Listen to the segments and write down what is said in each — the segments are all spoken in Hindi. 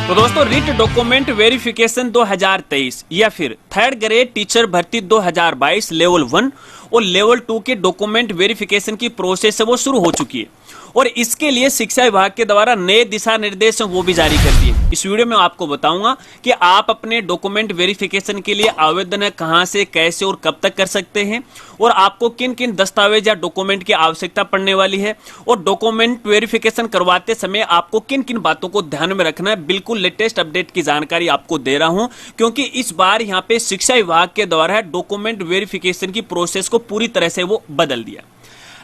तो दोस्तों रिट डॉक्यूमेंट वेरिफिकेशन 2023 या फिर थर्ड ग्रेड टीचर भर्ती 2022 लेवल 1 और लेवल 2 के डॉक्यूमेंट वेरिफिकेशन की प्रोसेस है वो शुरू हो चुकी है और इसके लिए शिक्षा विभाग के द्वारा नए दिशा निर्देश वो भी जारी कर दिए। इस वीडियो में आपको बताऊंगा कि आप अपने डॉक्यूमेंट वेरिफिकेशन के लिए आवेदन कहां से, कैसे और कब तक कर सकते हैं और आपको किन किन दस्तावेज या डॉक्यूमेंट की आवश्यकता पड़ने वाली है और डॉक्यूमेंट वेरिफिकेशन करवाते समय आपको किन किन बातों को ध्यान में रखना है। बिल्कुल लेटेस्ट अपडेट की जानकारी आपको दे रहा हूं क्योंकि इस बार यहां पे शिक्षा विभाग के द्वारा डॉक्यूमेंट वेरिफिकेशन की प्रोसेस को पूरी तरह से वो बदल दिया।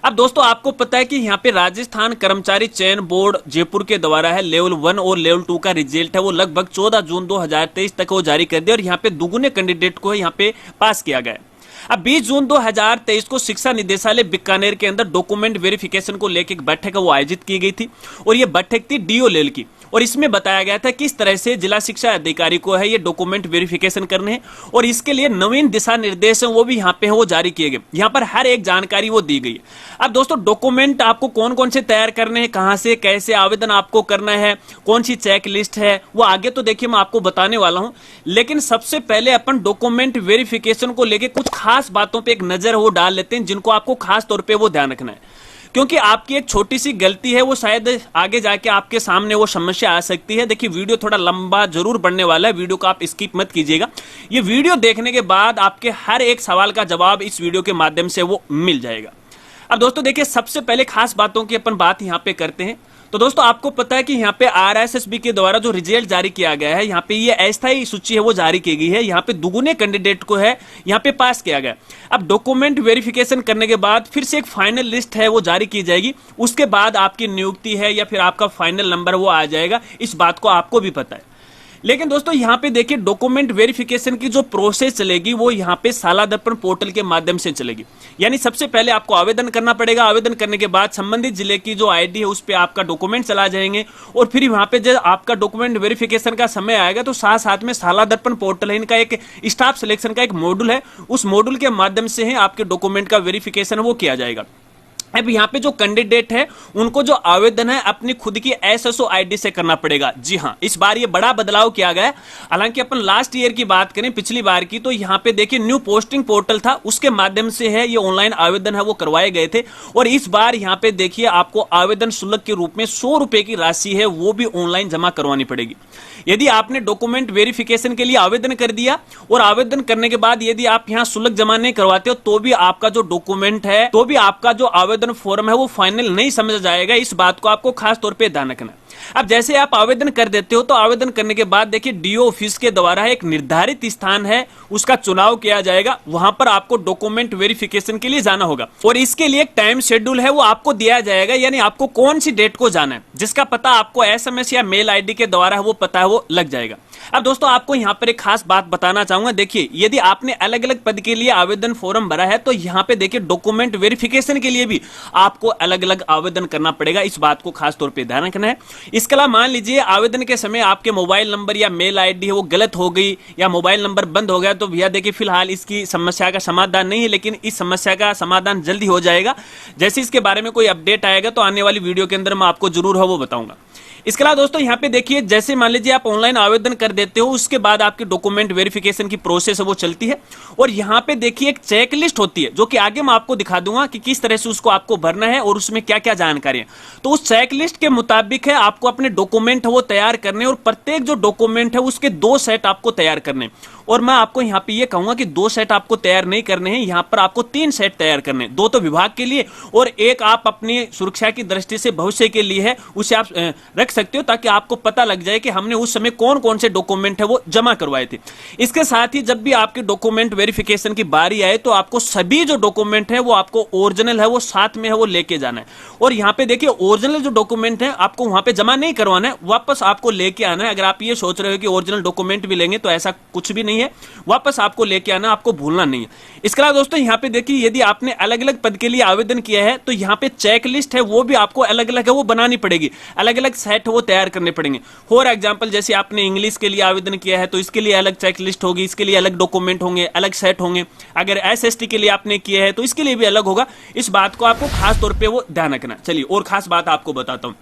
अब दोस्तों आपको पता है कि यहाँ पे राजस्थान कर्मचारी चयन बोर्ड जयपुर के द्वारा है लेवल 1 और लेवल 2 का रिजल्ट है वो लगभग 14 जून 2023 तक वो जारी कर दिया और यहाँ पे दुगुने कैंडिडेट को यहाँ पे पास किया गया। अब 20 जून 2023 को शिक्षा निदेशालय बीकानेर के अंदर डॉक्यूमेंट वेरिफिकेशन को लेकर एक बैठक वो आयोजित की गई थी और ये बैठक थी डीओ लेवल की और इसमें बताया गया था किस तरह से जिला शिक्षा अधिकारी को है ये डॉक्यूमेंट वेरिफिकेशन करने हैं और इसके लिए नवीन दिशा निर्देश वो भी यहाँ पे है वो जारी किए गए। यहाँ पर हर एक जानकारी वो दी गई है। अब दोस्तों डॉक्यूमेंट आपको कौन कौन से तैयार करने हैं, कहां से कैसे आवेदन आपको करना है, कौन सी चेक लिस्ट है वो आगे तो देखिए मैं आपको बताने वाला हूं, लेकिन सबसे पहले अपन डॉक्यूमेंट वेरिफिकेशन को लेकर कुछ खास बातों पर एक नजर वो डाल लेते हैं जिनको आपको खास तौर पर वो ध्यान रखना है क्योंकि आपकी एक छोटी सी गलती है वो शायद आगे जाके आपके सामने वो समस्या आ सकती है। देखिए वीडियो थोड़ा लंबा जरूर बढ़ने वाला है, वीडियो को आप स्किप मत कीजिएगा। ये वीडियो देखने के बाद आपके हर एक सवाल का जवाब इस वीडियो के माध्यम से वो मिल जाएगा। अब दोस्तों देखिए सबसे पहले खास बातों की अपन बात यहाँ पे करते हैं। तो दोस्तों आपको पता है कि यहाँ पे RSSB के द्वारा जो रिजल्ट जारी किया गया है, यहाँ पे ये अस्थायी सूची है वो जारी की गई है। यहाँ पे दुगुने कैंडिडेट को है यहाँ पे पास किया गया। अब डॉक्यूमेंट वेरिफिकेशन करने के बाद फिर से एक फाइनल लिस्ट है वो जारी की जाएगी, उसके बाद आपकी नियुक्ति है या फिर आपका फाइनल नंबर वो आ जाएगा। इस बात को आपको भी पता है। लेकिन दोस्तों यहाँ पे देखिए डॉक्यूमेंट वेरिफिकेशन की जो प्रोसेस चलेगी वो यहाँ पे शाला दर्पण पोर्टल के माध्यम से चलेगी। यानी सबसे पहले आपको आवेदन करना पड़ेगा, आवेदन करने के बाद संबंधित जिले की जो आईडी है उस पे आपका डॉक्यूमेंट चला जाएंगे और फिर वहां पे जब आपका डॉक्यूमेंट वेरिफिकेशन का समय आएगा तो साथ साथ में शाला दर्पण पोर्टल है, इनका एक स्टाफ सिलेक्शन का एक मॉड्यूल है, उस मॉड्यूल के माध्यम से ही आपके डॉक्यूमेंट का वेरिफिकेशन वो किया जाएगा। अब यहाँ पे जो कैंडिडेट है उनको जो आवेदन है अपनी खुद की SSO आईडी से करना पड़ेगा। जी हाँ, इस बार ये बड़ा बदलाव किया गया है। हालांकि अपन लास्ट ईयर की बात करें, पिछली बार की, तो यहाँ पे देखिए न्यू पोस्टिंग पोर्टल था, उसके माध्यम से है ये ऑनलाइन आवेदन है वो करवाए गए थे और इस बार यहाँ पे देखिए आपको आवेदन शुल्क के रूप में 100 रुपए की राशि है वो भी ऑनलाइन जमा करवानी पड़ेगी। यदि आपने डॉक्यूमेंट वेरिफिकेशन के लिए आवेदन कर दिया और आवेदन करने के बाद यदि आप यहाँ शुल्क जमा नहीं करवाते हो तो भी आपका जो डॉक्यूमेंट है, तो भी आपका जो आवेदन फॉर्म है वो फाइनल नहीं समझ जाएगा। इस बात को आपको खास तौर पे ध्यान रखना है। अब जैसे आप आवेदन कर देते हो तो आवेदन करने के बाद देखिए डीओ ऑफिस के द्वारा एक निर्धारित स्थान है उसका चुनाव किया जाएगा, वहां पर आपको डॉक्यूमेंट वेरिफिकेशन के लिए जाना होगा और इसके लिए एक टाइम शेड्यूल है वो आपको दिया जाएगा। यानी आपको कौन सी डेट को जाना है जिसका पता आपको SMS या मेल आईडी के द्वारा वो पता है वो लग जाएगा। अब दोस्तों आपको यहाँ पर एक खास बात बताना चाहूंगा। देखिए यदि आपने अलग अलग पद के लिए आवेदन फॉर्म भरा है तो यहाँ पे देखिए डॉक्यूमेंट वेरिफिकेशन के लिए भी आपको अलग अलग आवेदन करना पड़ेगा। इस बात को खास तौर पे ध्यान रखना है। इसके अलावा मान लीजिए आवेदन के समय आपके मोबाइल नंबर या मेल आईडी है वो गलत हो गई या मोबाइल नंबर बंद हो गया तो भैया देखिए फिलहाल इसकी समस्या का समाधान नहीं है, लेकिन इस समस्या का समाधान जल्दी हो जाएगा। जैसे इसके बारे में कोई अपडेट आएगा तो आने वाली वीडियो के अंदर मैं आपको जरूर है वो बताऊंगा। इसके अलावा दोस्तों यहाँ पे देखिए जैसे मान लीजिए आप ऑनलाइन आवेदन कर देते हो उसके बाद आपकी डॉक्यूमेंट वेरिफिकेशन की प्रोसेस है वो चलती है और यहाँ पे देखिए एक चेक लिस्ट होती है जो कि आगे मैं आपको दिखा दूंगा कि किस तरह से उसको आपको भरना है और उसमें क्या क्या जानकारी है। तो उस चेक लिस्ट के मुताबिक है आपको अपने डॉक्यूमेंट है वो तैयार करने और प्रत्येक जो डॉक्यूमेंट है उसके 2 सेट आपको तैयार करने और मैं आपको यहाँ पे ये कहूंगा कि 2 सेट आपको तैयार नहीं करने हैं, यहाँ पर आपको 3 सेट तैयार करने, 2 तो विभाग के लिए और एक आप अपनी सुरक्षा की दृष्टि से भविष्य के लिए है उसे आप रख सकते हो ताकि आपको पता लग जाए कि हमने उस समय कौन कौन से डॉक्यूमेंट है वो जमा करवाए थे। इसके साथ ही जब भी आपके डॉक्यूमेंट वेरिफिकेशन की बारी आए तो आपको सभी जो डॉक्यूमेंट है वो आपको ओरिजिनल है वो साथ में है वो लेके जाना है और यहाँ पे देखिए ओरिजिनल जो डॉक्यूमेंट है आपको वहां पे जमा नहीं करवाना है, वापस आपको लेके आना है। अगर आप ये सोच रहे हो कि ओरिजिनल डॉक्यूमेंट भी लेंगे तो ऐसा कुछ भी नहीं है, वापस आपको लेके आना, आपको भूलना नहीं है। इसके अलावा दोस्तों यहाँ पे देखिए यदि आपने अलग अलग पद के लिए आवेदन किया है तो यहाँ पे चेक लिस्ट है वो भी आपको अलग अलग है वो बनानी पड़ेगी, अलग अलग सेट वो तैयार करने पड़ेंगे। फॉर एग्जांपल जैसे आपने इंग्लिश के लिए आवेदन किया है तो इसके लिए अलग चेक लिस्ट होगी, इसके लिए अलग डॉक्यूमेंट होंगे, अलग सेट होंगे। अगर SST के लिए आपने किया है तो इसके लिए भी अलग होगा। इस बात को आपको खास तौर पे वो ध्यान रखना। चलिए और खास बात आपको बताता हूं।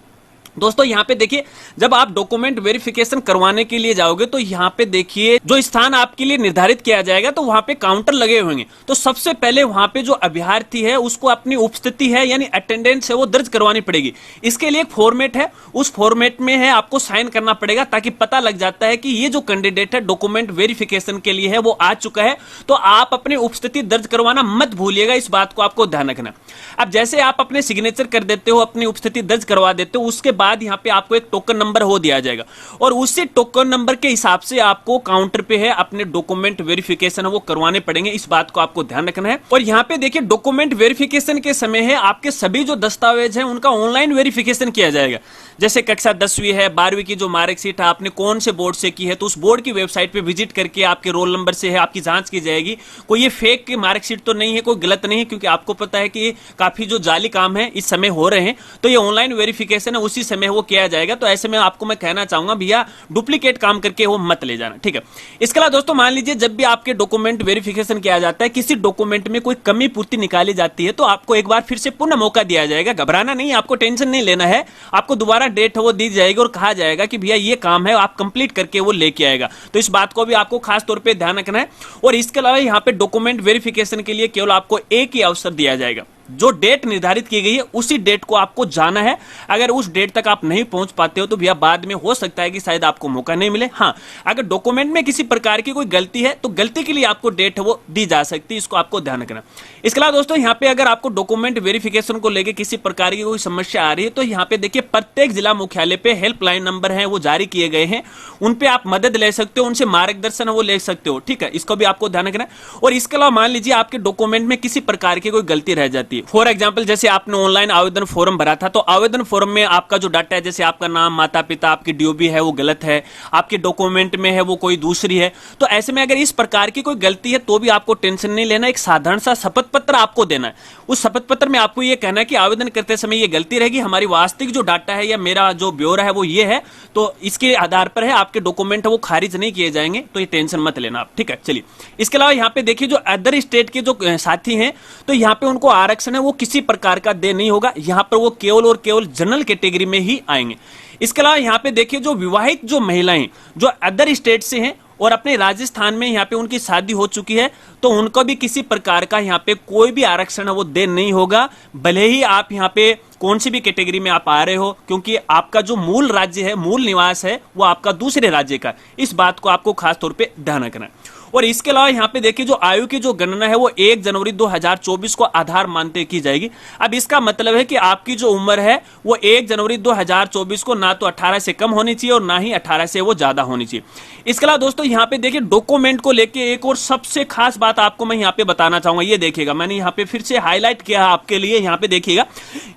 दोस्तों यहाँ पे देखिए, जब आप डॉक्यूमेंट वेरिफिकेशन करवाने के लिए जाओगे तो यहाँ पे देखिए जो स्थान आपके लिए निर्धारित किया जाएगा तो वहां पे काउंटर लगे होंगे। तो सबसे पहले वहां पे जो अभ्यर्थी है उसको अपनी उपस्थिति है यानी अटेंडेंस है वो दर्ज करवानी पड़ेगी। इसके लिए एक फॉर्मेट है, उस फॉर्मेट में है आपको साइन करना पड़ेगा ताकि पता लग जाता है कि ये जो कैंडिडेट है डॉक्यूमेंट वेरिफिकेशन के लिए है वो आ चुका है। तो आप अपनी उपस्थिति दर्ज करवाना मत भूलिएगा, इस बात को आपको ध्यान रखना। अब जैसे आप अपने सिग्नेचर कर देते हो, अपनी उपस्थिति दर्ज करवा देते हो, उसके बाद यहाँ पे आपको एक टोकन नंबर हो दिया जाएगा और उसी टोकन नंबर के हिसाब से आपको काउंटर पे है अपने डॉक्यूमेंट वेरिफिकेशन वो करवाने पड़ेंगे। इस बात को आपको ध्यान रखना है। और यहाँ पे देखिए डॉक्यूमेंट वेरिफिकेशन के समय है आपके सभी जो दस्तावेज हैं उनका ऑनलाइन वेरिफिकेशन किया जाएगा। जैसे कक्षा 10वीं है, 12वीं की जो मार्कशीट है आपने कौन से बोर्ड से की है तो उस बोर्ड की वेबसाइट पे विजिट करके आपके रोल नंबर से है आपकी जांच की जाएगी। कोई ये फेक की मार्कशीट तो नहीं है, कोई गलत नहीं है, क्योंकि आपको पता है कि काफी जो जाली काम है इस समय हो रहे हैं। तो ये ऑनलाइन वेरिफिकेशन है उसी समय वो किया जाएगा। तो ऐसे में आपको मैं कहना चाहूंगा भैया डुप्लीकेट काम करके वो मत ले जाना, ठीक है। इसके अलावा दोस्तों मान लीजिए जब भी आपके डॉक्यूमेंट वेरिफिकेशन किया जाता है, किसी डॉक्यूमेंट में कोई कमी पूर्ति निकाली जाती है तो आपको एक बार फिर से पुनः मौका दिया जाएगा। घबराना नहीं, आपको टेंशन नहीं लेना है। आपको दोबारा डेट वो दी जाएगी और कहा जाएगा कि भैया ये काम है आप कंप्लीट करके वो लेके आएगा। तो इस बात को भी आपको खास तौर पे ध्यान रखना है। और इसके अलावा यहाँ पे डॉक्यूमेंट वेरिफिकेशन के लिए केवल आपको एक ही अवसर दिया जाएगा। जो डेट निर्धारित की गई है उसी डेट को आपको जाना है। अगर उस डेट तक आप नहीं पहुंच पाते हो तो भैया बाद में हो सकता है कि शायद आपको मौका नहीं मिले। हाँ, अगर डॉक्यूमेंट में किसी प्रकार की कोई गलती है तो गलती के लिए आपको डेट है वो दी जा सकती है, इसको आपको ध्यान रखना। इसके अलावा दोस्तों यहाँ पे अगर आपको डॉक्यूमेंट वेरिफिकेशन को लेकर किसी प्रकार की कोई समस्या आ रही है तो यहाँ पे देखिए प्रत्येक जिला मुख्यालय पे हेल्पलाइन नंबर है वो जारी किए गए हैं, उन पे आप मदद ले सकते हो, उनसे मार्गदर्शन वो ले सकते हो, ठीक है। इसको भी आपको ध्यान रखना है। और इसके अलावा मान लीजिए आपके डॉक्यूमेंट में किसी प्रकार की कोई गलती रह जाती है, फॉर एग्जाम्पल जैसे आपने ऑनलाइन आवेदन फॉर्म भरा था तो आवेदन फॉर्म में आपका जो डाटा है जैसे आपका नाम, माता पिता, आपकी डीओबी है वो गलत है, आपके डॉक्यूमेंट में है वो कोई दूसरी है। तो ऐसे में अगर इस प्रकार की कोई गलती है तो भी आपको टेंशन नहीं लेना। एक साधारण सा शपथ पत्र आपको देना है। उस शपथ पत्र में आपको ये कहना है कि आवेदन करते समय ये गलती रहेगी, हमारी वास्तविक जो डाटा है या मेरा जो ब्यौरा है वो ये है, तो इसके आधार पर है आपके डॉक्यूमेंट है वो खारिज नहीं किए जाएंगे। तो ये टेंशन मत लेना आप, ठीक है। चलिए इसके अलावा यहाँ पे देखिए जो अदर स्टेट के जो साथी हैं तो यहाँ पे उनको आरक्षण है वो किसी प्रकार का दे नहीं होगा। यहाँ पर वो केवल और केवल जनरल कैटेगरी में ही आएंगे। इसके अलावा यहाँ पे देखिए जो विवाहित जो महिलाएं जो अदर स्टेट से हैं और अपने राजस्थान में यहाँ पे उनकी शादी हो चुकी है तो उनको भी किसी प्रकार का यहाँ पे कोई भी आरक्षण है वो दे नहीं होगा, भले ही आप यहाँ पे कौन सी भी कैटेगरी में आप आ रहे हो, क्योंकि आपका जो मूल राज्य है, मूल निवास है वो आपका दूसरे राज्य का। इस बात को आपको खास तौर पे ध्यान रखना है। और इसके अलावा यहाँ पे देखिए जो आयु की जो गणना है वो 1 जनवरी 2024 को आधार मानते की जाएगी। अब इसका मतलब है कि आपकी जो उम्र है वो 1 जनवरी 2024 को ना तो 18 से कम होनी चाहिए और ना ही 18 से वो ज्यादा होनी चाहिए। इसके अलावा दोस्तों यहाँ पे देखिए डॉक्यूमेंट को लेके एक और सबसे खास बात आपको मैं यहाँ पे बताना चाहूंगा। ये देखिएगा, मैंने यहाँ पे फिर से हाईलाइट किया आपके लिए। यहाँ पे देखिएगा,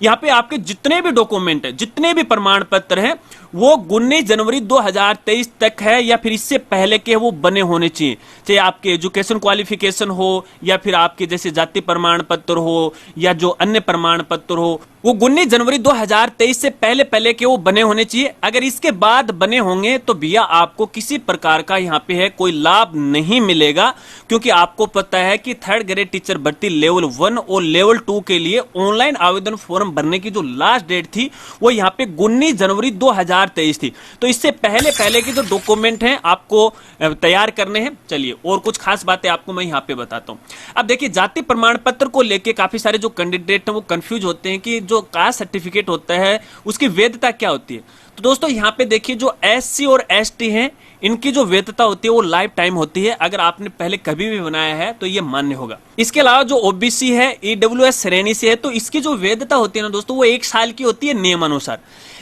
यहाँ पे आपके जितने भी डॉक्यूमेंट है, जितने भी प्रमाण पत्र हैं वो 19 जनवरी 2023 तक है या फिर इससे पहले के वो बने होने चाहिए। चाहे आपके एजुकेशन क्वालिफिकेशन हो या फिर आपके जैसे जाति प्रमाण पत्र हो या जो अन्य प्रमाण पत्र हो, वो 19 जनवरी 2023 से पहले के वो बने होने चाहिए। अगर इसके बाद बने होंगे तो भैया आपको किसी प्रकार का यहाँ पे है कोई लाभ नहीं मिलेगा, क्योंकि आपको पता है कि 3rd ग्रेड टीचर भर्ती लेवल 1 और लेवल 2 के लिए ऑनलाइन आवेदन फॉर्म भरने की जो लास्ट डेट थी वो यहाँ पे 19 जनवरी 2023 थी। तो इससे पहले के जो डॉक्यूमेंट हैं आपको तैयार करने हैं। चलिए और कुछ खास बातें आपको मैं यहाँ पे बताता हूँ। अब देखिए जाति प्रमाण पत्र को लेके काफी सारे जो कैंडिडेट हैं वो कंफ्यूज होते हैं कि जो कास्ट सर्टिफिकेट होता है उसकी वैधता क्या होती है। तो दोस्तों यहाँ पे देखिए जो SC और ST हैं इनकी जो वैधता होती है वो लाइफ टाइम होती है। अगर आपने पहले कभी भी बनाया है तो ये मान्य होगा। इसके अलावा जो OBC है, EWS श्रेणी से है, तो इसकी जो वैधता होती है ना दोस्तों वो 1 साल की होती है नियमानुसार।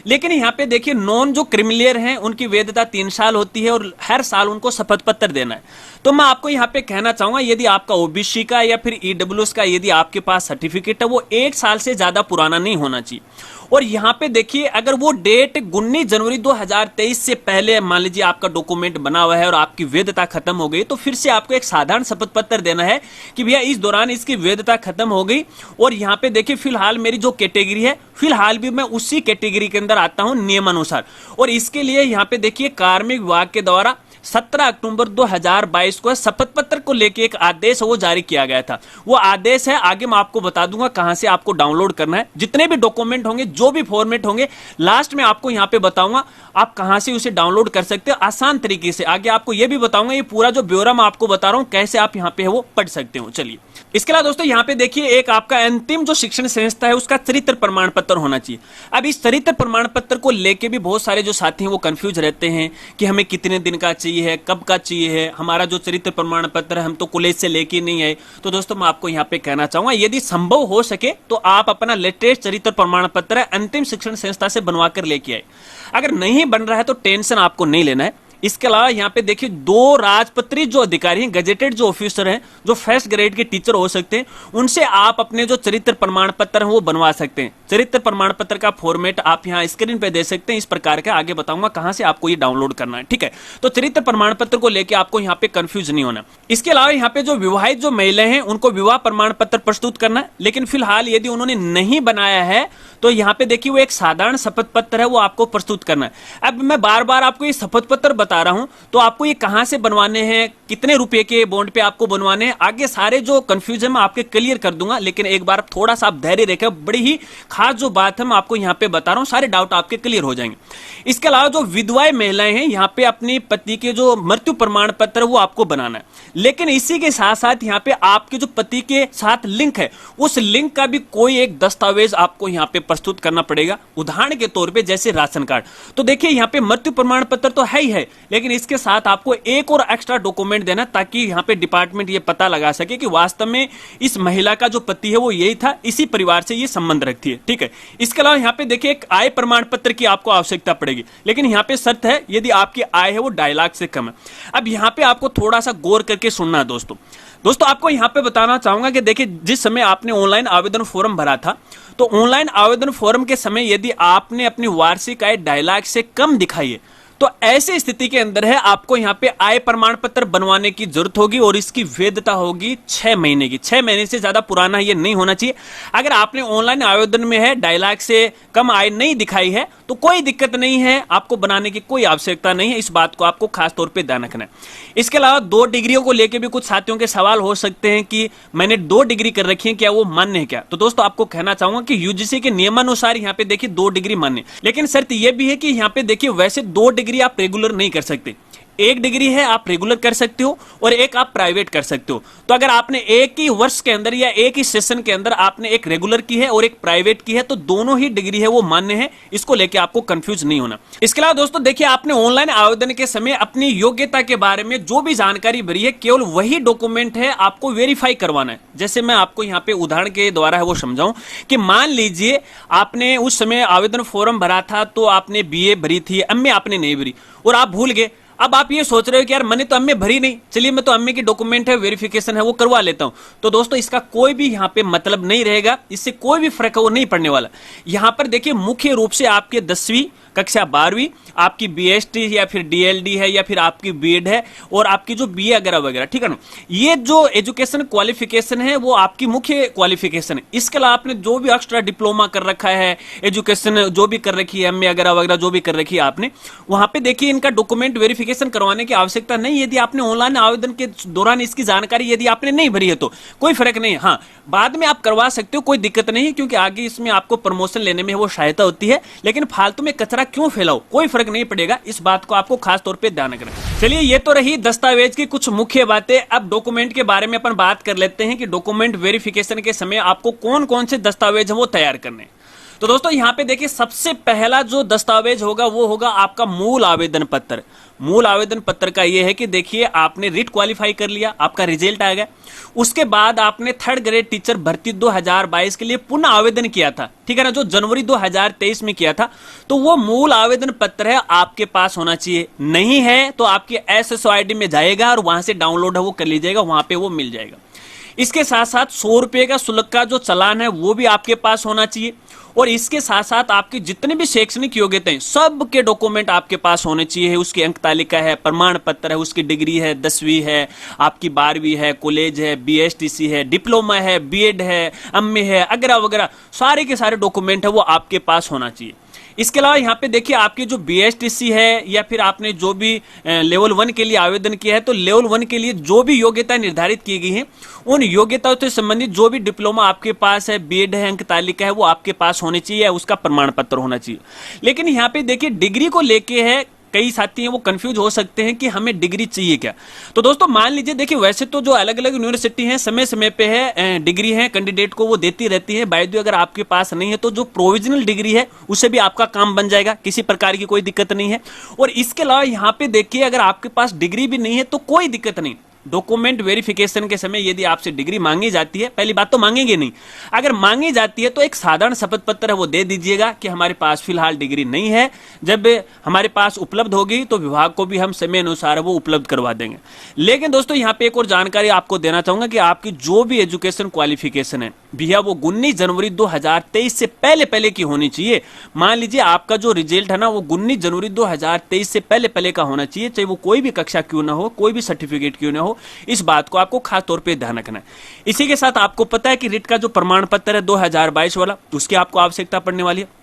लेकिन यहाँ पे देखिए नॉन जो क्रिमिलियर हैं उनकी वैधता 3 साल होती है और हर साल उनको शपथ पत्र देना है। तो मैं आपको यहाँ पे कहना चाहूंगा यदि आपका OBC का या फिर EWS का यदि आपके पास सर्टिफिकेट है वो 1 साल से ज्यादा पुराना नहीं होना चाहिए। और यहाँ पे देखिए अगर वो डेट 19 जनवरी 2023 से पहले मान लीजिए आपका डॉक्यूमेंट बना हुआ है और आपकी वैधता खत्म हो गई तो फिर से आपको एक साधारण शपथ पत्र देना है कि भैया इस दौरान इसकी वैधता खत्म हो गई और यहाँ पे देखिए फिलहाल मेरी जो कैटेगरी है फिलहाल भी मैं उसी कैटेगरी के अंदर आता हूं नियमानुसार। और इसके लिए यहाँ पे देखिए कार्मिक विभाग के द्वारा 17 अक्टूबर 2022 को शपथ पत्र को लेकर एक आदेश वो जारी किया गया था। वो आदेश है, आगे मैं आपको बता दूंगा कहां से आपको डाउनलोड करना है। जितने भी डॉक्यूमेंट होंगे, जो भी फॉर्मेट होंगे, लास्ट में आपको यहां पे बताऊंगा आप कहां से उसे डाउनलोड कर सकते हो आसान तरीके से। आगे आपको यह भी बताऊंगा, ये पूरा जो ब्यौरा मैं आपको बता रहा हूं कैसे आप यहां पे वो पढ़ सकते हो। चलिए, इसके अलावा दोस्तों यहां पे देखिए, एक आपका अंतिम जो शिक्षण संस्था है उसका चरित्र प्रमाण पत्र होना चाहिए। अब इस चरित्र प्रमाण पत्र को लेके भी बहुत सारे जो साथी हैं वो कंफ्यूज रहते हैं कि हमें कितने दिन का चाहिए है, कब का चाहिए है। हमारा जो चरित्र प्रमाण पत्र है हम तो कॉलेज से लेके नहीं आए। तो दोस्तों मैं आपको यहां पे कहना चाहूंगा, यदि संभव हो सके तो आप अपना लेटेस्ट चरित्र प्रमाण पत्र अंतिम शिक्षण संस्था से बनवा कर लेके आए। अगर नहीं बन रहा है तो टेंशन आपको नहीं लेना है। इसके अलावा यहाँ पे देखिए, 2 राजपत्रित जो अधिकारी हैं, गजेटेड जो ऑफिसर हैं, जो फर्स्ट ग्रेड के टीचर हो सकते हैं, उनसे आप अपने जो चरित्र प्रमाण पत्र हैं वो बनवा सकते हैं। चरित्र प्रमाण पत्र का फॉर्मेट आप यहाँ स्क्रीन पे दे सकते हैं इस प्रकार का। आगे बताऊंगा कहां से आपको ये डाउनलोड करना है, ठीक है। तो चरित्र प्रमाण पत्र को लेकर आपको यहाँ पे कंफ्यूज नहीं होना। इसके अलावा यहाँ पे जो विवाहित जो महिलाएं हैं उनको विवाह प्रमाण पत्र प्रस्तुत करना है, लेकिन फिलहाल यदि उन्होंने नहीं बनाया है तो यहाँ पे देखिए वो एक साधारण शपथ पत्र है, वो आपको प्रस्तुत करना है। अब मैं बार बार आपको ये शपथ पत्र बता रहा हूं, तो आपको ये कहां से बनवाने हैं, कितने रुपए के बॉन्ड पे आपको बनवाने हैं, आगे सारे जो कंफ्यूजन मैं आपके क्लियर कर दूंगा। लेकिन एक बार थोड़ा सा आप धैर्य रखें, बड़ी ही खास जो बात है मैं आपको यहाँ पे बता रहा हूँ, सारे डाउट आपके क्लियर हो जाएंगे। इसके अलावा जो विधवाएं महिलाएं हैं, यहाँ पे अपने पति के जो मृत्यु प्रमाण पत्र वो आपको बनाना है, लेकिन इसी के साथ साथ यहाँ पे आपके जो पति के साथ लिंक है उस लिंक का भी कोई एक दस्तावेज आपको यहाँ पे प्रस्तुत करना पड़ेगा। उदाहरण के तौर पे जैसे राशन कार्ड। तो देखिए यहाँ पे मृत्यु प्रमाण पत्र तो है ही है, लेकिन इसके साथ आपको एक और एक्स्ट्रा डॉक्यूमेंट देना, ताकि यहाँ पे डिपार्टमेंट ये पता लगा सके कि वास्तव में इस महिला का जो पति है वो यही था, इसी परिवार से ये संबंध रखती है, ठीक है। इसके अलावा यहाँ पे देखिए एक आय प्रमाण पत्र की आपको आवश्यकता पड़ेगी, लेकिन यहाँ पे शर्त है यदि आपकी आय है वो 2.5 लाख से कम है। अब यहाँ पे आपको थोड़ा सा गौर करके सुनना है दोस्तों आपको यहाँ पे बताना चाहूंगा कि देखिए, जिस समय आपने ऑनलाइन आवेदन फॉर्म भरा था, तो ऑनलाइन आवेदन फॉर्म के समय यदि आपने अपनी वार्षिक आय 2.5 लाख से कम दिखाई है, तो ऐसी स्थिति के अंदर है आपको यहाँ पे आय प्रमाण पत्र बनवाने की जरूरत होगी, और इसकी वैधता होगी 6 महीने की। 6 महीने से ज्यादा पुराना ये नहीं होना चाहिए। अगर आपने ऑनलाइन आवेदन में है 2.5 लाख से कम आय नहीं दिखाई है तो कोई दिक्कत नहीं है, आपको बनाने की कोई आवश्यकता नहीं है। इस बात को आपको खास तौर पे ध्यान रखना है। इसके अलावा 2 डिग्रियों को लेकर भी कुछ साथियों के सवाल हो सकते हैं कि मैंने 2 डिग्री कर रखी है, क्या वो मान्य है क्या? तो दोस्तों आपको कहना चाहूंगा कि यूजीसी के नियमानुसार यहाँ पे देखिए 2 डिग्री मान्य, लेकिन शर्त यह भी है कि यहाँ पे देखिए वैसे 2 डिग्री आप रेगुलर नहीं कर सकते। 1 डिग्री है आप रेगुलर कर सकते हो और 1 आप प्राइवेट कर सकते हो। तो अगर आपने एक ही वर्ष के अंदर या एक ही सेशन के अंदर आपने एक रेगुलर की है और एक प्राइवेट की है, तो दोनों ही डिग्री है वो मान्य है। इसको लेके आपको कंफ्यूज नहीं होना। इसके अलावा दोस्तों देखिए, आपने ऑनलाइन आवेदन के समय अपनी योग्यता के बारे में जो भी जानकारी भरी है, केवल वही डॉक्यूमेंट है आपको वेरीफाई करवाना है। जैसे मैं आपको यहाँ पे उदाहरण के द्वारा है वो समझाऊं कि मान लीजिए आपने उस समय आवेदन फॉर्म भरा था, तो आपने बीए भरी थी, एमए आपने नहीं भरी और आप भूल गए। अब आप ये सोच रहे हो कि यार मैंने तो एमए भरी नहीं, चलिए मैं तो एमए की डॉक्यूमेंट है, वेरिफिकेशन है वो करवा लेता हूं। तो दोस्तों इसका कोई भी यहाँ पे मतलब नहीं रहेगा, इससे कोई भी फर्क वो नहीं पड़ने वाला। यहां पर देखिए मुख्य रूप से आपके 10वीं कक्षा 12वीं, आपकी बीएसटी या फिर डीएलडी है या फिर आपकी बीएड है और आपकी जो बीए वगैरह वगैरह, ठीक है ना। ये जो एजुकेशन क्वालिफिकेशन है वो आपकी मुख्य क्वालिफिकेशन है। इसके अलावा आपने जो भी एक्स्ट्रा डिप्लोमा कर रखा है, एजुकेशन जो भी कर रखी है, एमए वगैरह वगैरह जो भी कर रखी है आपने, वहां पे देखिए इनका डॉक्यूमेंट वेरिफिकेशन करवाने की आवश्यकता नहीं। यदि आपने ऑनलाइन आवेदन के दौरान इसकी जानकारी यदि आपने नहीं भरी है तो कोई फर्क नहीं है। हाँ, बाद में आप करवा सकते हो, कोई दिक्कत नहीं है, क्योंकि आगे इसमें आपको प्रमोशन लेने में वो सहायता होती है। लेकिन फालतू में कचरा क्यों फैलाओ, कोई फर्क नहीं पड़ेगा। इस बात को आपको खास तौर पे ध्यान रखना है। चलिए, ये तो रही दस्तावेज की कुछ मुख्य बातें। अब डॉक्यूमेंट के बारे में अपन बात कर लेते हैं कि डॉक्यूमेंट वेरिफिकेशन के समय आपको कौन कौन से दस्तावेज है वो तैयार करने। तो दोस्तों यहाँ पे देखिए, सबसे पहला जो दस्तावेज होगा वो होगा आपका मूल आवेदन पत्र। मूल आवेदन पत्र का ये है कि देखिए आपने रिट क्वालिफाई कर लिया, आपका रिजल्ट आ गया, उसके बाद आपने 3rd ग्रेड टीचर भर्ती 2022 के लिए पुनः आवेदन किया था, ठीक है ना, जो जनवरी 2023 में किया था। तो वो मूल आवेदन पत्र है आपके पास होना चाहिए। नहीं है तो आपके SSOID में जाएगा और वहां से डाउनलोड है वो कर लीजिएगा, वहां पे वो मिल जाएगा। इसके साथ साथ 100 रुपए का शुल्क का जो चालान है वो भी आपके पास होना चाहिए। और इसके साथ साथ आपकी जितनी भी शैक्षणिक योग्यताएं सब के डॉक्यूमेंट आपके पास होने चाहिए। उसकी अंक तालिका है, प्रमाण पत्र है, उसकी डिग्री है, 10वीं है, आपकी 12वीं है, कॉलेज है, BSTC है, डिप्लोमा है, बीएड है, एमए है, वगैरह वगैरह, सारे के सारे डॉक्यूमेंट है वो आपके पास होना चाहिए। इसके अलावा यहाँ पे देखिए आपकी जो BSTC है या फिर आपने जो भी लेवल 1 के लिए आवेदन किया है, तो लेवल 1 के लिए जो भी योग्यता निर्धारित की गई है, उन योग्यताओं से संबंधित जो भी डिप्लोमा आपके पास है, बीएड है, अंक तालिका है, वो आपके पास होनी चाहिए, उसका प्रमाण पत्र होना चाहिए। लेकिन यहाँ पे देखिए डिग्री को लेके है, कई साथी हैं वो कंफ्यूज हो सकते हैं कि हमें डिग्री चाहिए क्या। तो दोस्तों मान लीजिए, देखिए वैसे तो जो अलग अलग यूनिवर्सिटी हैं समय समय पे है डिग्री है कैंडिडेट को वो देती रहती है। बाय द वे अगर आपके पास नहीं है तो जो प्रोविजनल डिग्री है उससे भी आपका काम बन जाएगा, किसी प्रकार की कोई दिक्कत नहीं है। और इसके अलावा यहाँ पे देखिए अगर आपके पास डिग्री भी नहीं है तो कोई दिक्कत नहीं, डॉक्यूमेंट वेरिफिकेशन के समय यदि आपसे डिग्री मांगी जाती है, पहली बात तो मांगेंगे नहीं, अगर मांगी जाती है तो एक साधारण शपथ पत्र है वो दे दीजिएगा कि हमारे पास फिलहाल डिग्री नहीं है, जब हमारे पास उपलब्ध होगी तो विभाग को भी हम समय अनुसार वो उपलब्ध करवा देंगे। लेकिन दोस्तों यहाँ पे एक और जानकारी आपको देना चाहूंगा कि आपकी जो भी एजुकेशन क्वालिफिकेशन है भैया वो 19 जनवरी 2023 से पहले पहले की होनी चाहिए। मान लीजिए आपका जो रिजल्ट है ना वो 19 जनवरी 2023 से पहले पहले का होना चाहिए, चाहे वो कोई भी कक्षा क्यों ना हो, कोई भी सर्टिफिकेट क्यों ना हो, इस बात को आपको खास तौर पे ध्यान रखना है। इसी के साथ आपको पता है कि रिट का जो प्रमाण पत्र है 2022 वाला, उसकी आपको आवश्यकता पड़ने वाली है।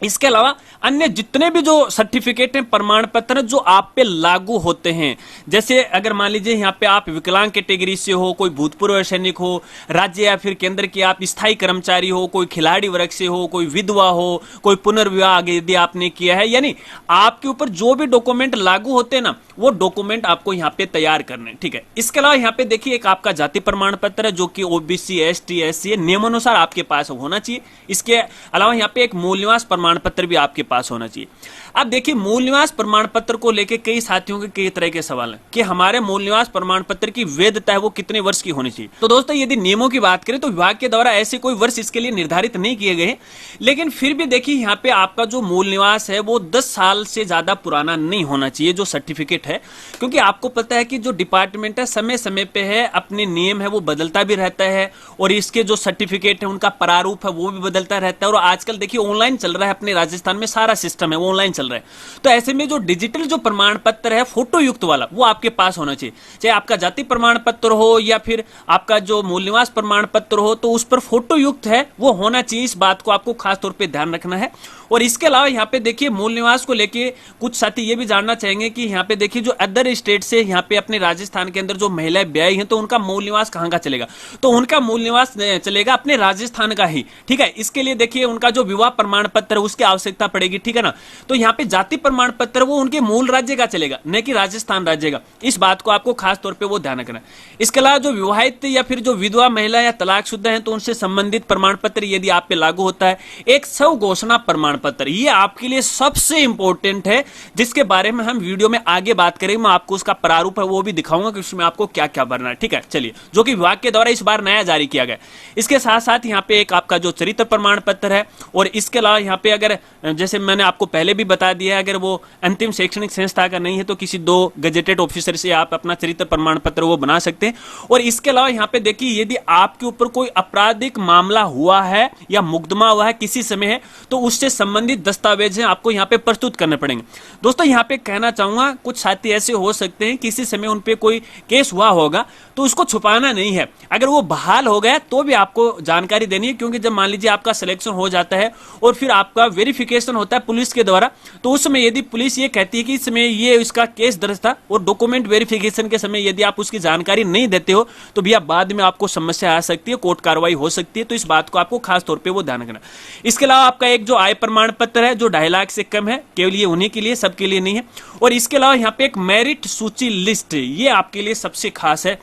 इसके अलावा अन्य जितने भी जो सर्टिफिकेट हैं, प्रमाण पत्र जो आप पे लागू होते हैं, जैसे अगर मान लीजिए यहाँ पे आप विकलांग कैटेगरी से हो, कोई भूतपूर्व सैनिक हो, राज्य या फिर केंद्र के आप स्थायी कर्मचारी हो, कोई खिलाड़ी वर्ग से हो, कोई विधवा हो, कोई पुनर्विवाह यदि आपने किया है, यानी आपके ऊपर जो भी डॉक्यूमेंट लागू होते हैं ना वो डॉक्यूमेंट आपको यहाँ पे तैयार करने, ठीक है। इसके अलावा यहाँ पे देखिए एक आपका जाति प्रमाण पत्र है जो कि OBC ST SC नियमानुसार आपके पास होना चाहिए। इसके अलावा यहाँ पे एक मूल निवास प्रमाण पत्र भी आपके पास होना चाहिए। अब देखिए मूल निवास प्रमाण पत्र को लेकर कई साथियों के कई तरह के सवाल हैं कि हमारे मूल निवास प्रमाण पत्र की वैधता है वो कितने वर्ष की होनी चाहिए। तो दोस्तों यदि नियमों की बात करें तो विभाग के द्वारा ऐसे कोई वर्ष इसके लिए निर्धारित नहीं किए गए, लेकिन फिर भी देखिए यहाँ पे आपका जो मूल निवास है वो 10 साल से ज्यादा पुराना नहीं होना चाहिए जो सर्टिफिकेट है, क्योंकि आपको पता है कि जो डिपार्टमेंट है समय समय पे है अपने नियम है वो बदलता भी रहता है और इसके जो सर्टिफिकेट है उनका प्रारूप है वो भी बदलता रहता है। और आजकल देखिए ऑनलाइन चल रहा है, अपने राजस्थान में सारा सिस्टम है वो ऑनलाइन चल रहा है, तो ऐसे में जो डिजिटल जो प्रमाण पत्र है फोटो युक्त वाला वो आपके पास होना चाहिए। चाहे आपका जाति प्रमाण पत्र हो या फिर आपका जो मूल निवास प्रमाण पत्र हो तो उस पर फोटो युक्त है वो होना चाहिए। इस बात को आपको खास तौर पे ध्यान रखना है। और इसके अलावा यहाँ पे देखिए मूल निवास को लेके कुछ साथी ये भी जानना चाहेंगे कि यहाँ पे देखिए जो अदर स्टेट से यहाँ पे अपने राजस्थान के अंदर जो महिलाएं ब्याही हैं तो उनका मूल निवास कहाँ का चलेगा, तो उनका मूल निवास चलेगा अपने राजस्थान का ही, ठीक है। इसके लिए देखिए उनका जो विवाह प्रमाण पत्र उसकी आवश्यकता पड़ेगी, ठीक है ना। तो यहाँ पे जाति प्रमाण पत्र वो उनके मूल राज्य का चलेगा, न कि राजस्थान राज्य का। इस बात को आपको खास तौर पे वो ध्यान रखना है। इसके अलावा जो विवाहित या फिर जो विधवा महिला या तलाकशुदा है तो उनसे संबंधित प्रमाण पत्र यदि आप पे लागू होता है। एक स्व घोषणा प्रमाण पत्र ये आपके लिए सबसे इंपॉर्टेंट है, जिसके बारे में हम वीडियो में आगे बात करेंगे। मैं आपको उसका प्रारूप है वो भी दिखाऊंगा कि उसमें आपको क्या क्या भरना है, ठीक है। चलिए, जो कि विभाग के द्वारा इस बार नया जारी किया गया। इसके साथ साथ यहाँ पे एक आपका जो चरित्र प्रमाण पत्र है, और इसके अलावा यहाँ पे अगर जैसे मैंने आपको पहले भी बता दिया है अगर वो अंतिम शैक्षणिक संस्था का नहीं है तो किसी 2 गजेटेड ऑफिसर से आप अपना चरित्र प्रमाण पत्र वो बना सकते हैं। और इसके अलावा यहाँ पे देखिए यदि आपके ऊपर कोई आपराधिक मामला हुआ है या मुकदमा हुआ है किसी समय है तो उससे संबंधित दस्तावेज हैं आपको यहाँ पे प्रस्तुत करने पड़ेंगे। दोस्तों यहाँ पे कहना चाहूंगा कुछ साथी ऐसे हो सकते हैं किसी समय उन पे कोई केस हुआ होगा तो उसको छुपाना नहीं है, अगर वो बहाल हो गया तो भी आपको जानकारी देनी है, क्योंकि जब मान लीजिए आपका सिलेक्शन हो जाता है और फिर आपका वेरिफिकेशन होता है पुलिस के द्वारा, तो उस समय यदि पुलिस ये कहती है कि इस समय ये इसका केस दर्ज था और डॉक्यूमेंट वेरिफिकेशन के समय यदि आप उसकी जानकारी नहीं देते हो तो भैया बाद में आपको समस्या आ सकती है, कोर्ट कार्रवाई हो सकती है। तो इस बात को आपको खास तौर पर वो ध्यान रखना। इसके अलावा आपका एक जो आय प्रमाण पत्र है जो 2.5 लाख से कम है, केवल ये उन्हीं के लिए, सबके लिए नहीं है। और इसके अलावा यहाँ पे एक मेरिट सूची लिस्ट, ये आपके लिए सबसे खास है,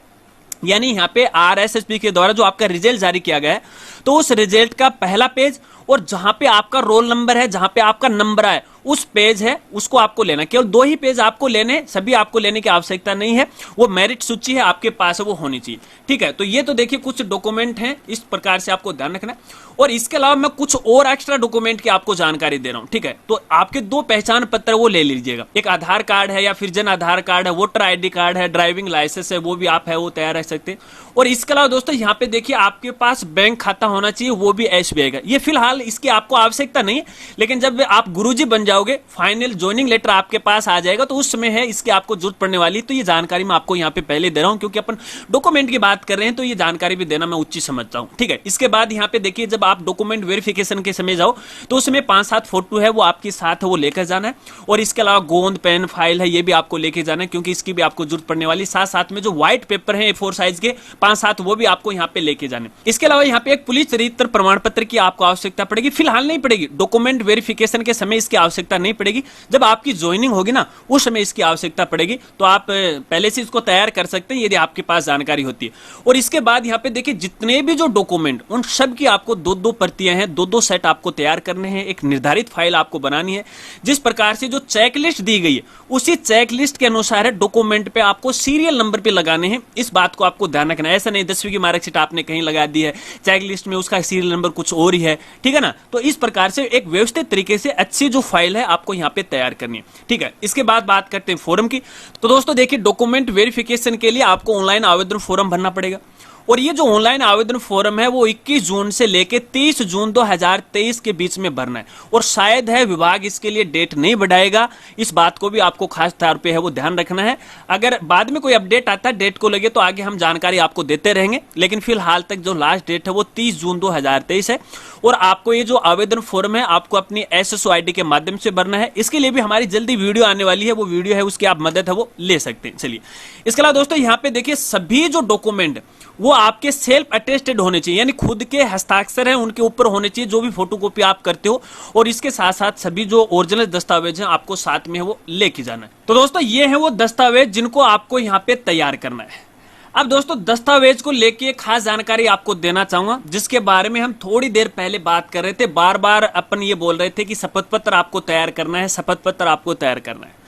यानी यहाँ पे RSSB के द्वारा जो आपका रिजल्ट जारी किया गया है तो उस रिजल्ट का पहला पेज और जहां पे आपका रोल नंबर है, जहां पे आपका नंबर आए उस पेज है उसको आपको लेना। केवल 2 ही पेज आपको लेने, सभी आपको लेने की आवश्यकता नहीं है। वो मेरिट सूची है आपके पास है वो होनी चाहिए, ठीक है। तो ये तो देखिए कुछ डॉक्यूमेंट हैं, इस प्रकार से आपको ध्यान रखना है। और इसके अलावा मैं कुछ और एक्स्ट्रा डॉक्यूमेंट की आपको जानकारी दे रहा हूं, ठीक है। तो आपके 2 पहचान पत्र वो ले लीजिएगा, एक आधार कार्ड है या फिर जन आधार कार्ड है, वोटर ID कार्ड है, ड्राइविंग लाइसेंस है, वो भी आप है वो तैयार रख सकते हैं। और इसके अलावा दोस्तों यहाँ पे देखिए आपके पास बैंक खाता होना चाहिए, वो भी SBI का। ये फिलहाल इसकी आपको आवश्यकता नहीं है, लेकिन जब आप गुरुजी बन जाओगे, फाइनल ज्वाइनिंग लेटर आपके पास आ जाएगा, तो उस समय है इसकी आपको जरूरत पड़ने वाली। तो ये जानकारी मैं आपको यहाँ पे पहले दे रहा हूँ, क्योंकि अपन डॉक्यूमेंट की बात कर रहे हैं तो ये जानकारी भी देना मैं उचित समझता हूँ। ठीक है, इसके बाद यहाँ पे देखिए, जब आप डॉक्यूमेंट वेरिफिकेशन के समय जाओ तो उसमें 5-7 फोटो है वो आपके साथ है, वो लेकर जाना है। और इसके अलावा गोंद, पेन, फाइल है, ये भी आपको लेके जाना है, क्योंकि इसकी भी आपको जरूरत पड़ने वाली। साथ साथ में जो व्हाइट पेपर है A4 साइज के 5-7 वो भी आपको यहाँ पे लेके जाने। इसके अलावा यहाँ पे एक पुलिस चरित्र प्रमाण पत्र की आपको आवश्यकता पड़ेगी, फिलहाल नहीं पड़ेगी, डॉक्यूमेंट वेरिफिकेशन के समय इसकी आवश्यकता नहीं पड़ेगी। जब आपकी ज्वाइनिंग होगी ना उस समय इसकी आवश्यकता पड़ेगी, तो आप पहले से इसको तैयार कर सकते हैं यदि आपके पास जानकारी होती है। और इसके बाद यहाँ पे देखिए, जितने भी जो डॉक्यूमेंट उन सब की आपको 2-2 प्रतियां हैं, 2-2 सेट आपको तैयार करने हैं। एक निर्धारित फाइल आपको बनानी है, जिस प्रकार से जो चेकलिस्ट दी गई है उसी चेकलिस्ट के अनुसार डॉक्यूमेंट पे आपको सीरियल नंबर पे लगाने हैं। इस बात को आपको ध्यान रखना है। ऐसा नहीं 10वीं की मार्कशीट आपने कहीं लगा दी है, चेकलिस्ट में उसका सीरियल नंबर कुछ और ही है, ठीक है ना। तो इस प्रकार से एक व्यवस्थित तरीके से अच्छी जो फाइल है आपको यहाँ पे तैयार करनी है। ठीक है, इसके बाद बात करते हैं फॉर्म की। तो दोस्तों देखिए, डॉक्यूमेंट वेरिफिकेशन के लिए आपको ऑनलाइन आवेदन फॉर्म भरना पड़ेगा। और ये जो ऑनलाइन आवेदन फॉर्म है वो 21 जून से लेके 30 जून 2023 के बीच में भरना है। और शायद है विभाग इसके लिए डेट नहीं बढ़ाएगा, इस बात को भी आपको खास तौर पे है वो ध्यान रखना है। अगर बाद में कोई अपडेट आता है डेट को लगे तो आगे हम जानकारी आपको देते रहेंगे, लेकिन फिलहाल तक जो लास्ट डेट है वो 30 जून 2023 है। और आपको ये जो आवेदन फॉर्म है आपको अपनी SSO ID के माध्यम से भरना है। इसके लिए भी हमारी जल्दी वीडियो आने वाली है, वो वीडियो है उसकी आप मदद है वो ले सकते हैं। चलिए, इसके अलावा दोस्तों यहाँ पे देखिए, सभी जो डॉक्यूमेंट वो आपके सेल्फ अटेस्टेड होने चाहिए, यानी खुद के हस्ताक्षर हैं उनके ऊपर होने चाहिए, जो भी फोटोकॉपी आप करते हो। और इसके साथ साथ सभी जो ओरिजिनल दस्तावेज हैं आपको साथ में है वो लेके जाना है। तो दोस्तों ये है वो दस्तावेज जिनको आपको यहाँ पे तैयार करना है। अब दोस्तों दस्तावेज को लेके खास जानकारी आपको देना चाहूंगा, जिसके बारे में हम थोड़ी देर पहले बात कर रहे थे। बार बार अपन ये बोल रहे थे कि शपथ पत्र आपको तैयार करना है, शपथ पत्र आपको तैयार करना है।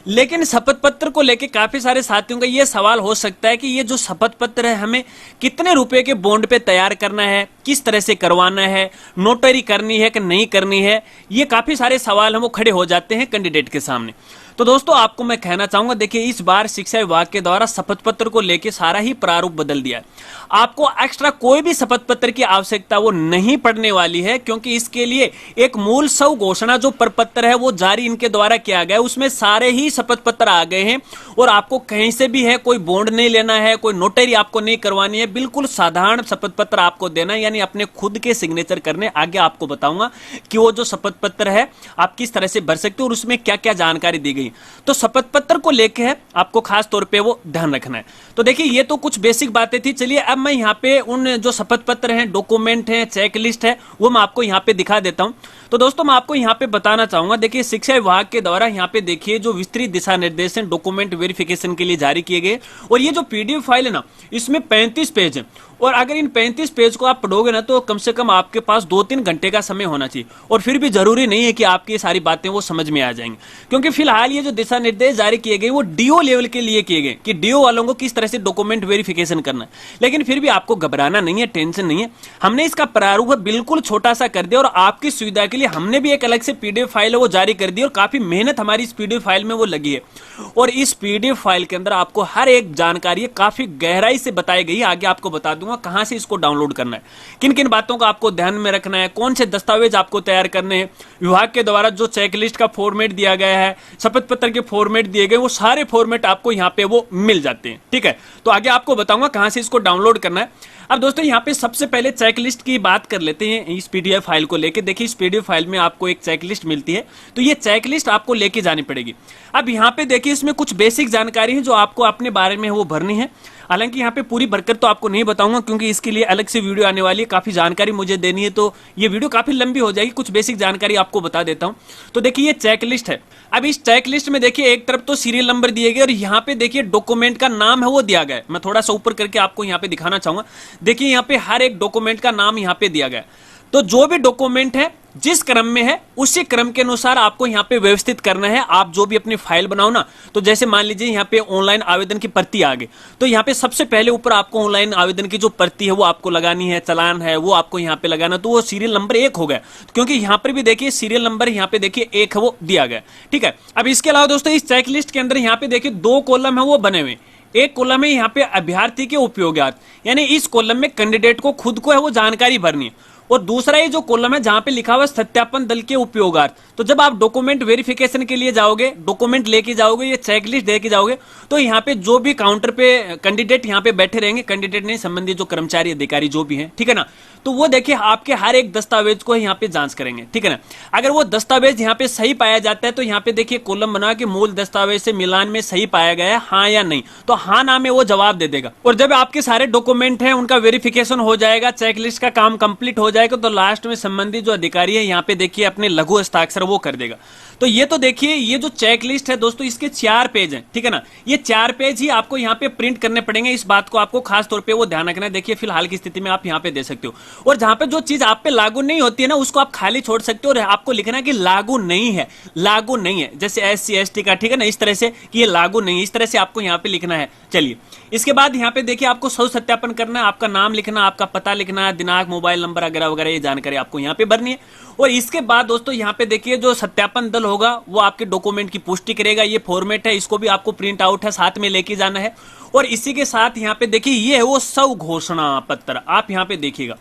लेकिन शपथ पत्र को लेके काफी सारे साथियों का ये सवाल हो सकता है कि ये जो शपथ पत्र है हमें कितने रुपए के बॉन्ड पे तैयार करना है, किस तरह से करवाना है, नोटरी करनी है कि नहीं करनी है। ये काफी सारे सवाल हैं वो खड़े हो जाते हैं कैंडिडेट के सामने। तो दोस्तों आपको मैं कहना चाहूंगा, देखिए इस बार शिक्षा विभाग के द्वारा शपथ पत्र को लेकर सारा ही प्रारूप बदल दिया है। आपको एक्स्ट्रा कोई भी शपथ पत्र की आवश्यकता वो नहीं पड़ने वाली है, क्योंकि इसके लिए एक मूल स्व घोषणा जो प्रपत्र है वो जारी इनके द्वारा किया गया है, उसमें सारे ही शपथ पत्र आ गए हैं। और आपको कहीं से भी है कोई बॉन्ड नहीं लेना है, कोई नोटरी आपको नहीं करवानी है, बिल्कुल साधारण शपथ पत्र आपको देना है, यानी अपने खुद के सिग्नेचर करने। आगे आपको बताऊंगा कि वो जो शपथ पत्र है आप किस तरह से भर सकते हो और उसमें क्या क्या जानकारी दी गई। तो शपथ पत्र को लेके है आपको खास तौर पे वो ध्यान रखना है। तो देखिए ये तो कुछ बेसिक बातें थी। चलिए अब मैं यहाँ पे उन जो शपथ पत्र हैं, डॉक्यूमेंट हैं, चेकलिस्ट है, वो मैं आपको यहाँ पे दिखा देता हूँ। तो दोस्तों मैं आपको यहाँ पे बताना चाहूंगा, देखिए शिक्षा विभाग के द्वारा यहाँ पे देखिए जो विस्तृत दिशा निर्देश डॉक्यूमेंट वेरिफिकेशन के लिए जारी किए गए। और ये जो PDF फाइल है ना, इसमें 35 पेज है। और अगर इन 35 पेज को आप पढ़ोगे ना तो कम से कम आपके पास 2-3 घंटे का समय होना चाहिए। और फिर भी जरूरी नहीं है कि आपकी सारी बातें वो समझ में आ जाएंगी, क्योंकि फिलहाल ये जो दिशा निर्देश जारी किए गए वो DO लेवल के लिए किए गए कि DO वालों को किस तरह से डॉक्यूमेंट वेरिफिकेशन करना है। लेकिन फिर भी आपको घबराना नहीं है, टेंशन नहीं है। हमने इसका प्रारूप बिल्कुल छोटा सा कर दिया और आपकी सुविधा के लिए हमने भी एक अलग से PDF फाइल है वो जारी कर दी। और काफी मेहनत हमारी इस PDF फाइल में वो लगी है। और इस PDF फाइल के अंदर आपको हर एक जानकारी काफी गहराई से बताई गई है। आगे आपको बता दूंगा कहां से इसको डाउनलोड करना है, किन किन बातों का आपको ध्यान में रखना है, कौन से दस्तावेज आपको तैयार करने हैं। विभाग के द्वारा जो चेकलिस्ट का फॉर्मेट दिया गया है, शपथ पत्र के फॉर्मेट दिए गए, वो सारे फॉर्मेट आपको यहाँ पे वो मिल जाते हैं। ठीक है, तो आगे आपको बताऊंगा कहां से इसको डाउनलोड करना है। अब दोस्तों यहाँ पे सबसे पहले चेकलिस्ट की बात कर लेते हैं इस PDF फाइल को लेके। देखिए इस PDF फाइल में आपको एक चेकलिस्ट मिलती है, तो ये चेकलिस्ट आपको लेके जानी पड़ेगी। अब यहाँ पे देखिए इसमें कुछ बेसिक जानकारी है जो आपको अपने बारे में वो भरनी है। हालांकि यहाँ पे पूरी भरकर तो आपको नहीं बताऊंगा, क्योंकि इसके लिए अलग से वीडियो आने वाली है, काफी जानकारी मुझे देनी है, तो ये वीडियो काफी लंबी हो जाएगी। कुछ बेसिक जानकारी आपको बता देता हूँ। तो देखिए ये चेकलिस्ट है। अब इस चेकलिस्ट में देखिए एक तरफ तो सीरियल नंबर दिए गए और यहाँ पे देखिए डॉक्यूमेंट का नाम है वो दिया गया है। मैं थोड़ा सा ऊपर करके आपको यहाँ पे दिखाना चाहूंगा। देखिए यहाँ पे हर एक डॉक्यूमेंट का नाम यहाँ पे दिया गया है। तो जो भी डॉक्यूमेंट है जिस क्रम में है उसी क्रम के अनुसार आपको यहाँ पे व्यवस्थित करना है। आप जो भी अपनी फाइल बनाओ ना, तो जैसे मान लीजिए यहाँ पे ऑनलाइन आवेदन की प्रति आ गई, तो यहाँ पे सबसे पहले ऊपर आपको ऑनलाइन आवेदन की जो प्रति है वो आपको लगानी है, चालान है वो आपको यहाँ पे लगाना। तो वो सीरियल नंबर 1 हो गया, क्योंकि यहाँ पर भी देखिए सीरियल नंबर यहाँ पे देखिए 1 है वो दिया गया। ठीक है, अब इसके अलावा दोस्तों इस चेकलिस्ट के अंदर यहाँ पे देखिए 2 कॉलम है वो बने हुए। एक कॉलम है यहाँ पे अभ्यर्थी के उपयोगात, यानी इस कॉलम में कैंडिडेट को खुद को है वो जानकारी भरनी है। और दूसरा ये जो कॉलम है जहां पे लिखा हुआ है सत्यापन दल के उपयोगार्थ, तो जब आप डॉक्यूमेंट वेरिफिकेशन के लिए जाओगे, डॉक्यूमेंट लेके जाओगे, ये चेकलिस्ट लेके जाओगे, तो यहाँ पे जो भी काउंटर पे कैंडिडेट यहाँ पे बैठे रहेंगे, कैंडिडेट नहीं संबंधित जो कर्मचारी अधिकारी जो भी हैं, ठीक है ना, तो वो देखिए आपके हर एक दस्तावेज को यहाँ पे जांच करेंगे, ठीक है ना। अगर वो दस्तावेज यहाँ पे सही पाया जाता है तो यहाँ पे देखिए कॉलम बना के मूल दस्तावेज से मिलान में सही पाया गया है, हाँ या नहीं, तो हाँ ना में वो जवाब दे देगा। और जब आपके सारे डॉक्यूमेंट हैं उनका वेरिफिकेशन हो जाएगा, चेकलिस्ट का काम कंप्लीट हो जाएगा, तो लास्ट में संबंधित जो अधिकारी है यहाँ पे देखिए अपने लघु हस्ताक्षर वो कर देगा। तो ये तो देखिए ये जो चेकलिस्ट है दोस्तों, इसके 4 पेज हैं, ठीक है ना, ये 4 पेज ही आपको यहाँ पे प्रिंट करने पड़ेंगे। इस बात को आपको खास तौर पे वो ध्यान रखना है। देखिए फिलहाल की स्थिति में आप यहाँ पे दे सकते हो, और जहां पे जो चीज आप पे लागू नहीं होती है ना उसको आप खाली छोड़ सकते हो, और आपको लिखना है कि लागू नहीं है, लागू नहीं है, जैसे SC ST का, ठीक है ना, इस तरह से कि ये लागू नहीं है, इस तरह से आपको यहाँ पे लिखना है। चलिए इसके बाद यहाँ पे देखिए आपको सौ सत्यापन करना है, आपका नाम लिखना, आपका पता लिखना, दिनांक, मोबाइल नंबर वगैरह वगैरह ये जानकारी आपको यहाँ पे भरनी है। और इसके बाद दोस्तों यहाँ पे देखिए जो सत्यापन दल होगा वो आपके डॉक्यूमेंट की पुष्टि करेगा। ये फॉर्मेट है, इसको भी आपको प्रिंट आउट है साथ में लेके जाना है। और इसी के साथ यहाँ पे देखिए ये है वो सब घोषणा पत्र, आप यहाँ पे देखिएगा।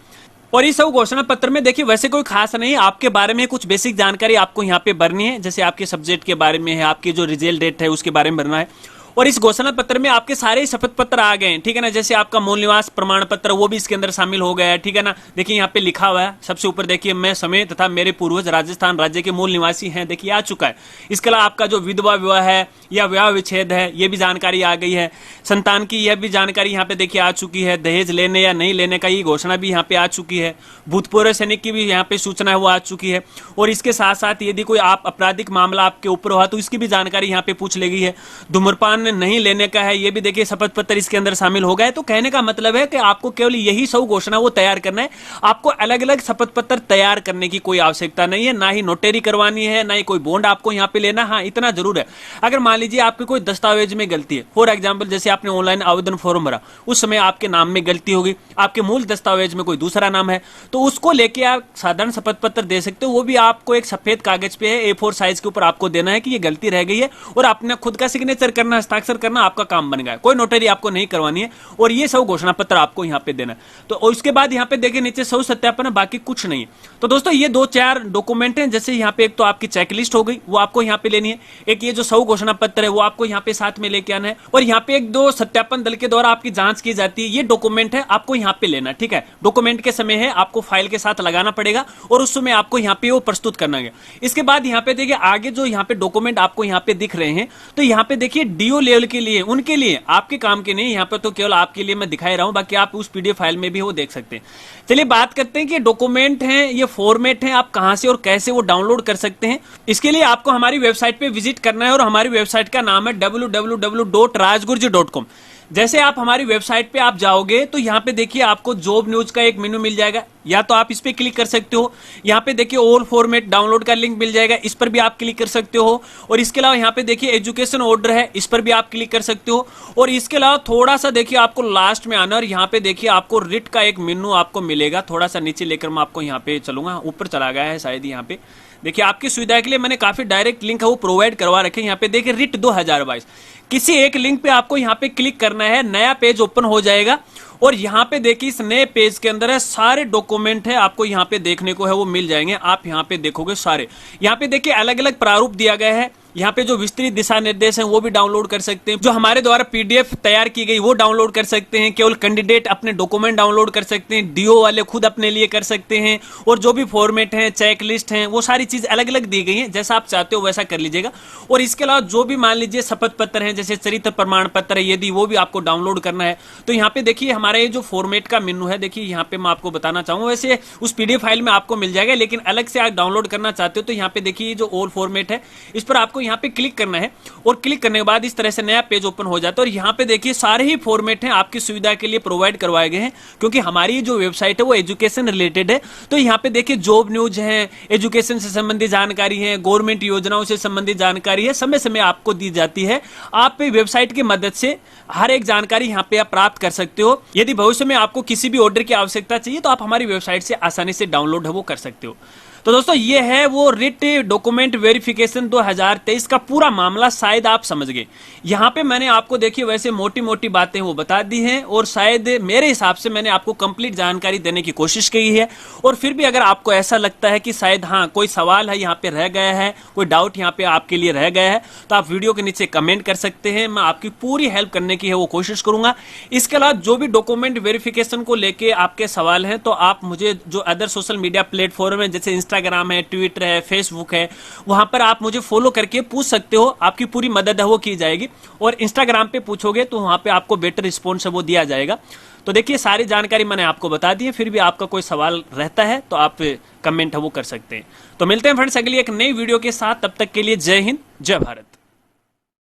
और इस सब घोषणा पत्र में देखिए वैसे कोई खास नहीं, आपके बारे में कुछ बेसिक जानकारी आपको यहाँ पे भरनी है, जैसे आपके सब्जेक्ट के बारे में है, आपकी जो रिजल्ट डेट है उसके बारे में भरना है। और इस घोषणा पत्र में आपके सारे शपथ पत्र आ गए हैं, ठीक है ना, जैसे आपका मूल निवास प्रमाण पत्र वो भी इसके अंदर शामिल हो गया है, ठीक है ना। देखिए यहाँ पे लिखा हुआ है सबसे ऊपर, देखिए मैं समय तथा मेरे पूर्वज राजस्थान राज्य के मूल निवासी हैं, देखिए आ चुका है। इसके अलावा आपका जो विधवा विवाह है या विवाह विच्छेद है ये भी जानकारी आ गई है। संतान की यह भी जानकारी यहाँ पे देखिए आ चुकी है। दहेज लेने या नहीं लेने का ये घोषणा भी यहाँ पे आ चुकी है। भूतपूर्व सैनिक की भी यहाँ पे सूचना है वो आ चुकी है। और इसके साथ साथ यदि कोई आप आपराधिक मामला आपके ऊपर हुआ तो इसकी भी जानकारी यहाँ पे पूछ ली गई है। धूम्रपान नहीं लेने का है, ये भी देखिए शपथ पत्र इसके अंदर शामिल हो गया है। तो कहने का मतलब है कि आपको केवल यही सब घोषणा वो तैयार करना है, आपको अलग अलग शपथ पत्र तैयार करने की कोई आवश्यकता नहीं है, ना ही नोटरी करवानी है, ना ही कोई बॉन्ड आपको यहाँ पे लेना। हाँ इतना जरूर है, अगर मान लीजिए आपकी कोई दस्तावेज में गलती है, फॉर एग्जाम्पल जैसे आपने ऑनलाइन आवेदन फॉर्म भरा, उस समय आपके नाम में गलती होगी, आपके मूल दस्तावेज में कोई दूसरा नाम है, तो उसको लेके आप साधारण शपथ पत्र दे सकते हो। वो भी आपको एक सफेद कागज पे है A4 साइज के ऊपर आपको देना है कि ये गलती रह गई है, और अपना खुद का सिग्नेचर करना, हस्ताक्षर करना, आपका काम बन गया, कोई नोटरी आपको नहीं करवानी है। और ये सब घोषणा पत्र आपको यहाँ पे देना है। तो उसके बाद यहाँ पे देखिए नीचे सब सत्यापन है, बाकी कुछ नहीं है। तो दोस्तों ये 2-4 डॉक्यूमेंट हैं, जैसे यहाँ पे एक तो आपकी चेकलिस्ट हो गई, वो आपको यहाँ पे लेनी है, एक ये जो सब घोषणा पत्र है वो आपको यहाँ पे साथ में लेके आना है, और यहाँ पे एक दो सत्यापन दल के द्वारा आपकी जांच की जाती है, ये डॉक्यूमेंट है आपको यहाँ पे लेना, ठीक है। डॉक्यूमेंट के समय है आपको फाइल के साथ लगाना पड़ेगा, और उस समय आपको यहाँ पे वो प्रस्तुत करना है। इसके बाद यहाँ पे देखिए आगे जो यहाँ पे डॉक्यूमेंट आपको यहाँ पे दिख रहे हैं, तो यहाँ पे देखिए DO लेवल के लिए, उनके लिए, आपके काम के नहीं, यहाँ पे तो केवल आपके लिए मैं दिखाई रहा हूं, बाकी आप उस PDF फाइल में भी वो देख सकते हैं। चलिए बात करते हैं कि डॉक्यूमेंट हैं, ये फॉर्मेट हैं, आप कहां से और कैसे वो डाउनलोड कर सकते हैं। इसके लिए आपको हमारी वेबसाइट पे विजिट करना है, और हमारी वेबसाइट का नाम है www.rajgurji.com। जैसे आप हमारी वेबसाइट पे आप जाओगे तो यहाँ पे देखिए आपको जॉब न्यूज का एक मेनू मिल जाएगा, या तो आप इस पे क्लिक कर सकते हो। यहाँ पे देखिए ऑल फॉर्मेट डाउनलोड का लिंक मिल जाएगा, इस पर भी आप क्लिक कर सकते हो। और इसके अलावा यहाँ पे देखिए एजुकेशन ऑर्डर है, इस पर भी आप क्लिक कर सकते हो। और इसके अलावा थोड़ा सा देखिए आपको लास्ट में आना, और यहाँ पे देखिए आपको रिट का एक मेनू आपको मिलेगा, थोड़ा सा नीचे लेकर मैं आपको यहाँ पे चलूंगा, ऊपर चला गया है शायद। यहाँ पे देखिए आपकी सुविधा के लिए मैंने काफी डायरेक्ट लिंक है वो प्रोवाइड करवा रखे। यहाँ पे देखिए रिट 2022, किसी एक लिंक पे आपको यहाँ पे क्लिक करना है, नया पेज ओपन हो जाएगा। और यहाँ पे देखिए इस नए पेज के अंदर है सारे डॉक्यूमेंट है, आपको यहाँ पे देखने को है वो मिल जाएंगे। आप यहाँ पे देखोगे सारे, यहाँ पे देखिए अलग अलग प्रारूप दिया गया है। यहाँ पे जो विस्तृत दिशा निर्देश हैं वो भी डाउनलोड कर सकते हैं, जो हमारे द्वारा PDF तैयार की गई वो डाउनलोड कर सकते हैं। केवल कैंडिडेट अपने डॉक्यूमेंट डाउनलोड कर सकते हैं, DO वाले खुद अपने लिए कर सकते हैं। और जो भी फॉर्मेट है, चेकलिस्ट है, वो सारी चीज अलग अलग दी गई है, जैसा आप चाहते हो वैसा कर लीजिएगा। और इसके अलावा जो भी मान लीजिए शपथ पत्र है, जैसे चरित्र प्रमाण पत्र है, यदि वो भी आपको डाउनलोड करना है तो यहाँ पे देखिए हमारा ये जो फॉर्मेट का मेनू है, देखिए यहाँ पे मैं आपको बताना चाहूंगा, वैसे उस PDF फाइल में आपको मिल जाएगा, लेकिन अलग से आप डाउनलोड करना चाहते हो तो यहाँ पे देखिए जो ऑल फॉर्मेट है इस पर आपको यहाँ पे क्लिक करना है। और क्लिक करने के बाद इस तरह से नया पेज ओपन हो जाता है। और यहाँ पे देखिए सारे ही फॉर्मेट हैं आपकी सुविधा के लिए प्रोवाइड करवाए गए हैं, क्योंकि हमारी जो वेबसाइट है वो एजुकेशन रिलेटेड है। तो यहाँ पे देखिए जॉब न्यूज है, एजुकेशन से संबंधित जानकारी है, गवर्नमेंट योजनाओं से संबंधित जानकारी है, समय समय आपको दी जाती है। आप वेबसाइट की मदद से हर एक जानकारी यहाँ पे आप प्राप्त कर सकते हो। यदि भविष्य में आपको किसी भी ऑर्डर की आवश्यकता चाहिए तो आप हमारी वेबसाइट से आसानी से डाउनलोड है वो कर सकते हो। तो दोस्तों ये है वो रिट डॉक्यूमेंट वेरिफिकेशन 2023 का पूरा मामला, शायद आप समझ गए। यहाँ पे मैंने आपको देखिए वैसे मोटी मोटी बातें वो बता दी हैं, और शायद मेरे हिसाब से मैंने आपको कंप्लीट जानकारी देने की कोशिश की है। और फिर भी अगर आपको ऐसा लगता है कि शायद हाँ कोई सवाल है यहाँ पे रह गया है, कोई डाउट यहाँ पे आपके लिए रह गया है, तो आप वीडियो के नीचे कमेंट कर सकते हैं। मैं आपकी पूरी हेल्प करने की है वो कोशिश करूंगा। इसके अलावा जो भी डॉक्यूमेंट वेरिफिकेशन को लेके आपके सवाल हैं, तो आप मुझे जो अदर सोशल मीडिया प्लेटफॉर्म है जैसे इंस्टाग्राम है, ट्विटर है, फेसबुक है, वहां पर आप मुझे फॉलो करके पूछ सकते हो। आपकी पूरी मदद है वो की जाएगी। और इंस्टाग्राम पे पूछोगे तो वहां पे आपको बेटर रिस्पॉन्स है वो दिया जाएगा। तो देखिए सारी जानकारी मैंने आपको बता दी है। फिर भी आपका कोई सवाल रहता है तो आप कमेंट है वो कर सकते हैं। तो मिलते हैं फ्रेंड्स अगली एक नई वीडियो के साथ। तब तक के लिए जय हिंद, जय भारत।